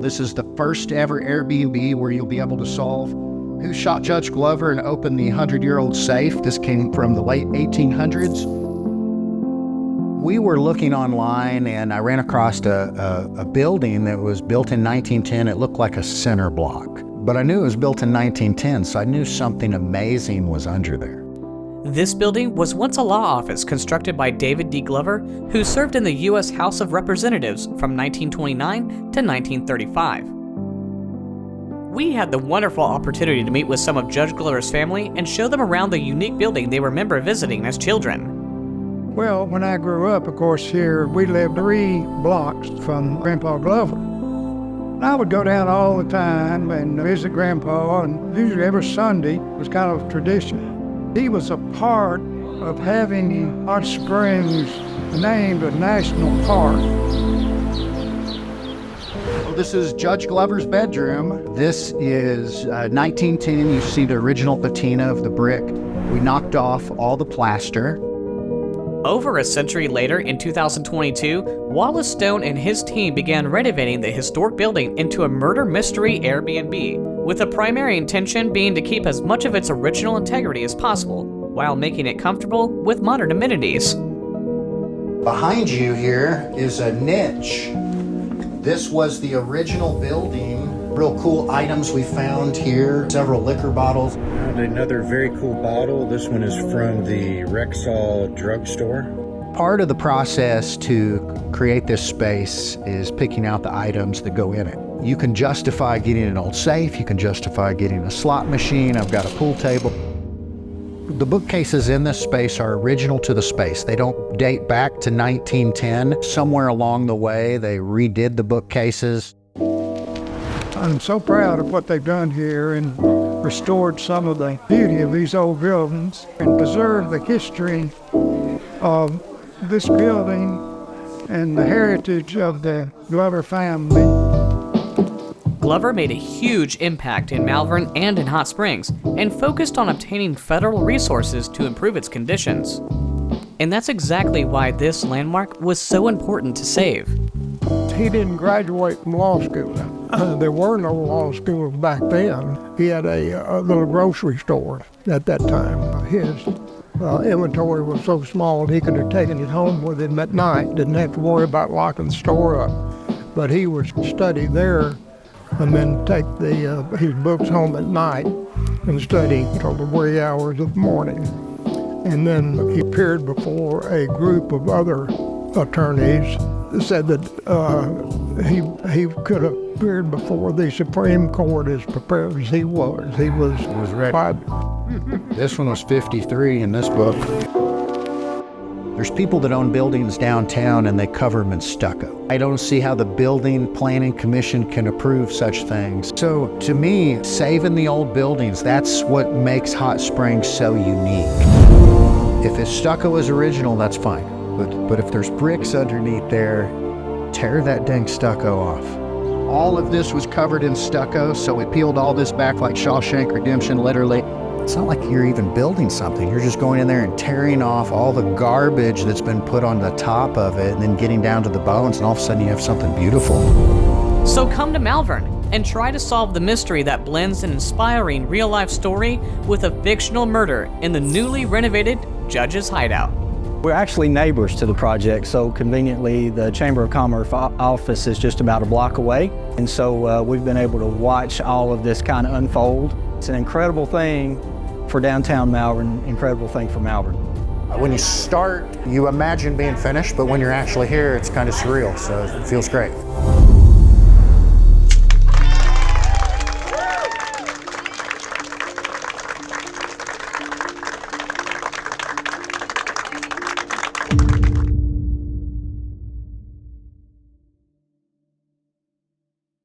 This is the first ever Airbnb where you'll be able to solve who shot Judge Glover and open the 100-year-old safe. This came from the late 1800s. We were looking online and I ran across a building that was built in 1910. It looked like a center block, but I knew it was built in 1910, so I knew something amazing was under there. This building was once a law office constructed by David D. Glover, who served in the U.S. House of Representatives from 1929 to 1935. We had the wonderful opportunity to meet with some of Judge Glover's family and show them around the unique building they remember visiting as children. Well, when I grew up, of course, here, we lived 3 blocks from Grandpa Glover. I would go down all the time and visit Grandpa, and usually every Sunday was kind of a tradition. He was a part of having Hot Springs named a national park. Well, this is Judge Glover's bedroom. This is 1910. You see the original patina of the brick. We knocked off all the plaster. Over a century later, in 2022, Wallace Stone and his team began renovating the historic building into a murder mystery Airbnb, with the primary intention being to keep as much of its original integrity as possible, while making it comfortable with modern amenities. Behind you here is a niche. This was the original building. Real cool items we found here, several liquor bottles. Found another very cool bottle. This one is from the Rexall drugstore. Part of the process to create this space is picking out the items that go in it. You can justify getting an old safe, you can justify getting a slot machine, I've got a pool table. The bookcases in this space are original to the space. They don't date back to 1910. Somewhere along the way, they redid the bookcases. I'm so proud of what they've done here and restored some of the beauty of these old buildings and preserved the history of this building and the heritage of the Glover family. Glover made a huge impact in Malvern and in Hot Springs, and focused on obtaining federal resources to improve its conditions. And that's exactly why this landmark was so important to save. He didn't graduate from law school. There were no law schools back then. He had a little grocery store at that time. His inventory was so small he could have taken it home with him at night. Didn't have to worry about locking the store up. But he would study there and then take his books home at night and study until the wee hours of the morning. And then he appeared before a group of other attorneys that said that he could have appeared before the Supreme Court as prepared as he was. He was ready. This one was 53 in this book. There's people that own buildings downtown and they cover them in stucco. I don't see how the Building Planning Commission can approve such things. So to me, saving the old buildings, that's what makes Hot Springs so unique. If it's stucco is original, that's fine. But if there's bricks underneath there, tear that dang stucco off. All of this was covered in stucco, so we peeled all this back like Shawshank Redemption, literally. It's not like you're even building something. You're just going in there and tearing off all the garbage that's been put on the top of it and then getting down to the bones, and all of a sudden you have something beautiful. So come to Malvern and try to solve the mystery that blends an inspiring real-life story with a fictional murder in the newly renovated Judge's Hideout. We're actually neighbors to the project, so conveniently the Chamber of Commerce office is just about a block away. And so we've been able to watch all of this kind of unfold. It's an incredible thing for downtown Malvern, incredible thing for Malvern. When you start, you imagine being finished, but when you're actually here, it's kind of surreal, so it feels great.